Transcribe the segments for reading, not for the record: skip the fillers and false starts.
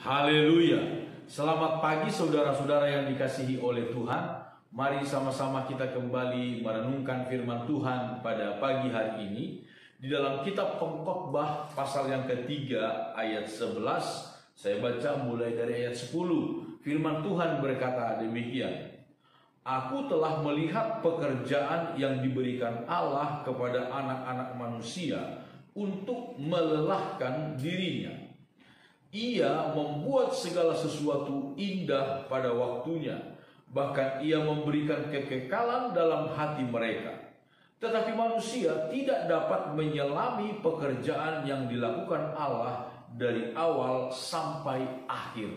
Haleluya. Selamat pagi saudara-saudara yang dikasihi oleh Tuhan. Mari sama-sama kita kembali merenungkan firman Tuhan pada pagi hari ini di dalam kitab Pengkhotbah pasal yang ketiga ayat 11. Saya baca mulai dari ayat 10. Firman Tuhan berkata demikian. Aku telah melihat pekerjaan yang diberikan Allah kepada anak-anak manusia untuk melelahkan dirinya. Ia membuat segala sesuatu indah pada waktunya. Bahkan ia memberikan kekekalan dalam hati mereka. Tetapi manusia tidak dapat menyelami pekerjaan yang dilakukan Allah dari awal sampai akhir.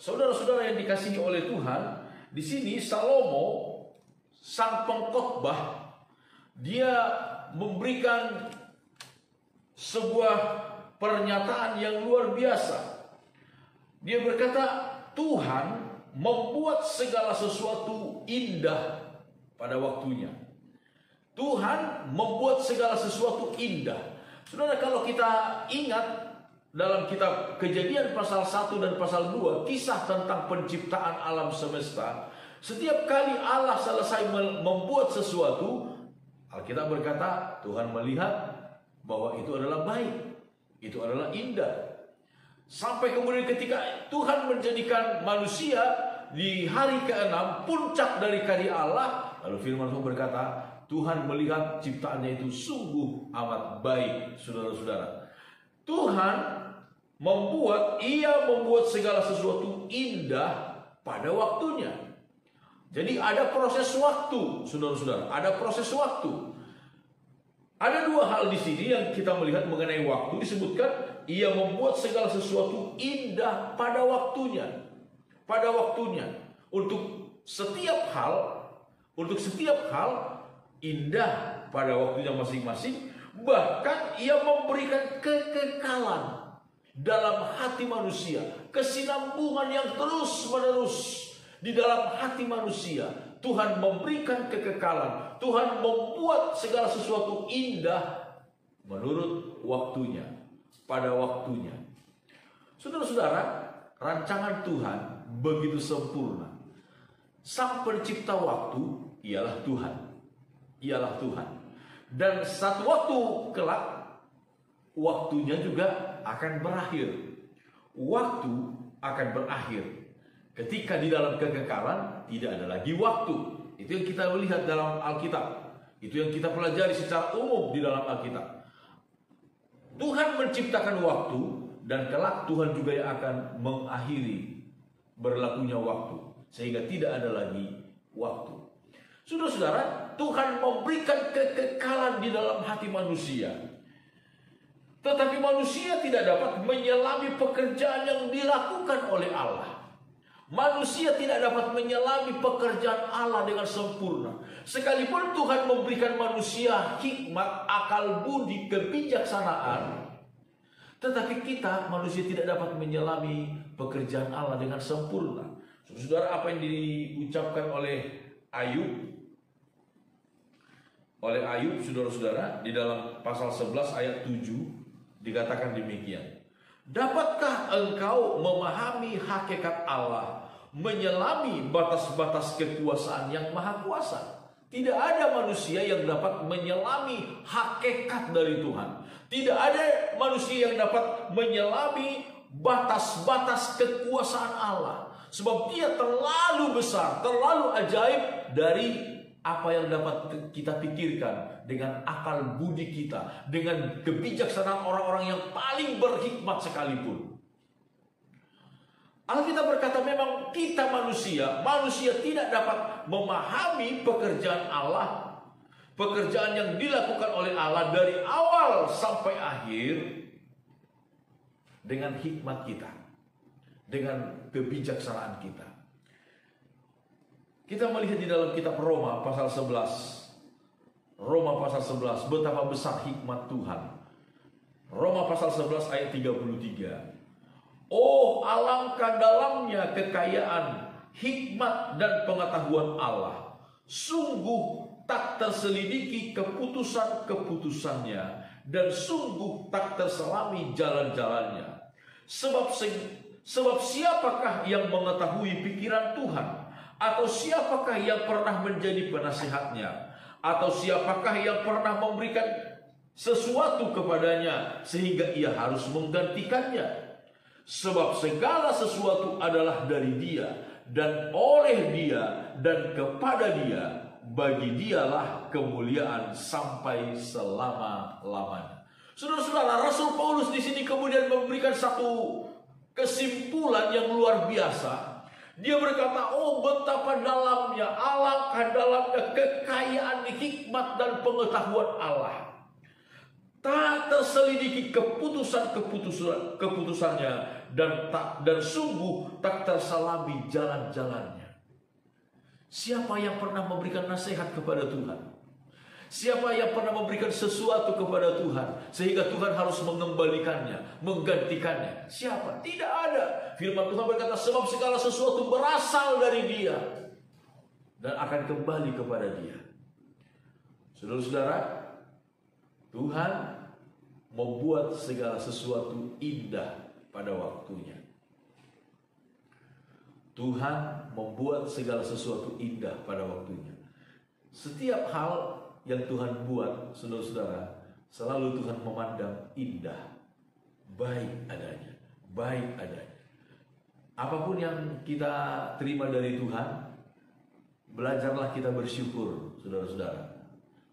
Saudara-saudara yang dikasihi oleh Tuhan, di sini Salomo, sang pengkhotbah, dia memberikan sebuah pernyataan yang luar biasa. Dia berkata, Tuhan membuat segala sesuatu indah pada waktunya. Tuhan membuat segala sesuatu indah. Saudara, kalau kita ingat dalam kitab Kejadian pasal 1 dan pasal 2, kisah tentang penciptaan alam semesta, setiap kali Allah selesai membuat sesuatu, Alkitab berkata, Tuhan melihat bahwa itu adalah baik, itu adalah indah. Sampai kemudian ketika Tuhan menjadikan manusia di hari ke-6, puncak dari karya Allah, lalu firman Tuhan berkata, Tuhan melihat ciptaannya itu sungguh amat baik. Saudara-saudara, Tuhan ia membuat segala sesuatu indah pada waktunya. Jadi ada proses waktu, saudara-saudara, ada proses waktu. Ada dua hal di sini yang kita melihat mengenai waktu. Disebutkan ia membuat segala sesuatu indah pada waktunya. Pada waktunya. Untuk setiap hal indah pada waktunya masing-masing. Bahkan ia memberikan kekekalan dalam hati manusia. Kesinambungan yang terus-menerus di dalam hati manusia. Tuhan memberikan kekekalan. Tuhan membuat segala sesuatu indah menurut waktunya, pada waktunya. Saudara-saudara, rancangan Tuhan begitu sempurna. Sang pencipta waktu ialah Tuhan. Ialah Tuhan. Dan satu waktu kelak, waktunya juga akan berakhir. Waktu akan berakhir. Ketika di dalam kekekalan tidak ada lagi waktu. Itu yang kita lihat dalam Alkitab. Itu yang kita pelajari secara umum di dalam Alkitab. Tuhan menciptakan waktu, dan kelak Tuhan juga yang akan mengakhiri berlakunya waktu, sehingga tidak ada lagi waktu. Saudara-saudara, Tuhan memberikan kekekalan di dalam hati manusia. Tetapi manusia tidak dapat menyelami pekerjaan yang dilakukan oleh Allah. Manusia tidak dapat menyelami pekerjaan Allah dengan sempurna. Sekalipun Tuhan memberikan manusia hikmat, akal budi, kebijaksanaan, tetapi kita manusia tidak dapat menyelami pekerjaan Allah dengan sempurna. Saudara, apa yang diucapkan oleh Ayub? Oleh Ayub, saudara-saudara, di dalam pasal 11 ayat 7 dikatakan demikian. Dapatkah engkau memahami hakikat Allah, menyelami batas-batas kekuasaan yang maha kuasa? Tidak ada manusia yang dapat menyelami hakikat dari Tuhan. Tidak ada manusia yang dapat menyelami batas-batas kekuasaan Allah. Sebab dia terlalu besar, terlalu ajaib dari apa yang dapat kita pikirkan dengan akal budi kita, dengan kebijaksanaan orang-orang yang paling berhikmat sekalipun. Alkitab berkata memang kita manusia tidak dapat memahami pekerjaan Allah, pekerjaan yang dilakukan oleh Allah dari awal sampai akhir dengan hikmat kita, dengan kebijaksanaan kita. Kita melihat di dalam kitab Roma pasal 11. Roma pasal 11, betapa besar hikmat Tuhan. Roma pasal 11 ayat 33. Oh, alangkah dalamnya kekayaan, hikmat dan pengetahuan Allah. Sungguh tak terselidiki keputusan-keputusannya, dan sungguh tak terselami jalan-jalannya. Sebab siapakah yang mengetahui pikiran Tuhan? Atau siapakah yang pernah menjadi penasihatnya? Atau siapakah yang pernah memberikan sesuatu kepadanya sehingga ia harus menggantikannya? Sebab segala sesuatu adalah dari Dia, dan oleh Dia, dan kepada Dia. Bagi Dialah kemuliaan sampai selama-lamanya. Saudara-saudara, Rasul Paulus di sini kemudian memberikan satu kesimpulan yang luar biasa. Dia berkata, oh betapa dalamnya, alangkah dalamnya kekayaan, hikmat dan pengetahuan Allah. Tak terselidiki keputusannya, dan sungguh tak tersalami jalan-jalannya. Siapa yang pernah memberikan nasihat kepada Tuhan? Siapa yang pernah memberikan sesuatu kepada Tuhan sehingga Tuhan harus mengembalikannya, menggantikannya? Siapa? Tidak ada. Firman Tuhan berkata, sebab segala sesuatu berasal dari Dia dan akan kembali kepada Dia. Saudara-saudara, Tuhan membuat segala sesuatu indah pada waktunya. Tuhan membuat segala sesuatu indah pada waktunya. Setiap hal yang Tuhan buat, saudara-saudara, selalu Tuhan memandang indah, baik adanya, baik adanya. Apapun yang kita terima dari Tuhan, belajarlah kita bersyukur, saudara-saudara.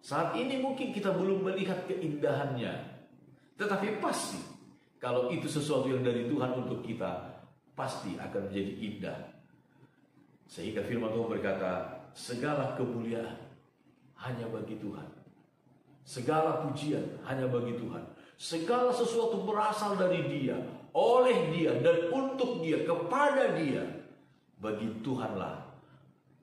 Saat ini mungkin kita belum melihat keindahannya, tetapi pasti kalau itu sesuatu yang dari Tuhan untuk kita, pasti akan menjadi indah. Sehingga firman Tuhan berkata, segala kemuliaan hanya bagi Tuhan, segala pujian hanya bagi Tuhan. Segala sesuatu berasal dari Dia, oleh Dia, dan untuk Dia, kepada Dia. Bagi Tuhanlah,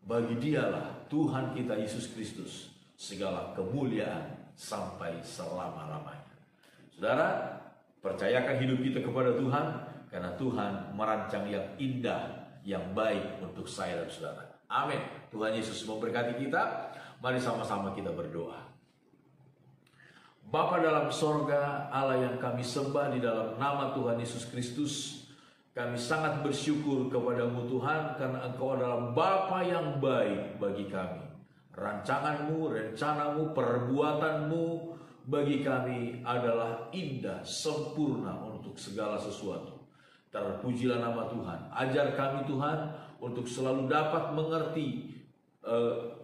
bagi Dialah Tuhan kita Yesus Kristus segala kemuliaan sampai selama-lamanya. Saudara, percayakan hidup kita kepada Tuhan, karena Tuhan merancang yang indah, yang baik untuk saya dan saudara. Amin. Tuhan Yesus memberkati kita. Mari sama-sama kita berdoa. Bapa dalam sorga, Allah yang kami sembah di dalam nama Tuhan Yesus Kristus, kami sangat bersyukur kepadamu Tuhan, karena Engkau adalah Bapa yang baik bagi kami. Rancanganmu, rencanamu, perbuatanmu bagi kami adalah indah, sempurna untuk segala sesuatu. Terpujilah nama Tuhan. Ajar kami Tuhan untuk selalu dapat mengerti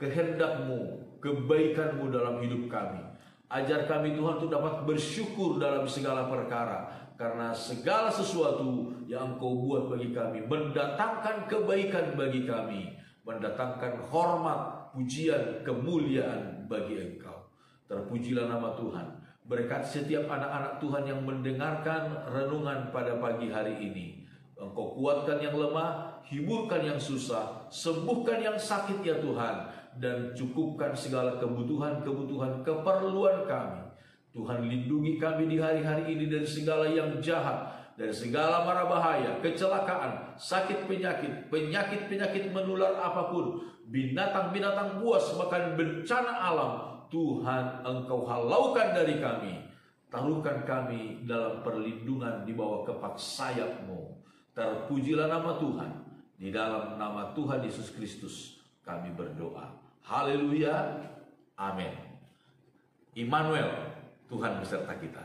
kehendak-Mu, kebaikan-Mu dalam hidup kami. Ajar kami Tuhan untuk dapat bersyukur dalam segala perkara, karena segala sesuatu yang Engkau buat bagi kami mendatangkan kebaikan bagi kami, mendatangkan hormat, pujian, kemuliaan bagi Engkau. Terpujilah nama Tuhan. Berkati setiap anak-anak Tuhan yang mendengarkan renungan pada pagi hari ini. Engkau kuatkan yang lemah, hiburkan yang susah, sembuhkan yang sakit ya Tuhan, dan cukupkan segala kebutuhan-kebutuhan keperluan kami. Tuhan, lindungi kami di hari-hari ini dari segala yang jahat, dari segala mara bahaya, kecelakaan, sakit penyakit, penyakit menular apapun, binatang-binatang buas, bahkan bencana alam. Tuhan, Engkau halaukan dari kami. Taruhkan kami dalam perlindungan di bawah kepak sayap-Mu. Terpujilah nama Tuhan. Di dalam nama Tuhan Yesus Kristus kami berdoa. Haleluya. Amin. Immanuel, Tuhan beserta kita.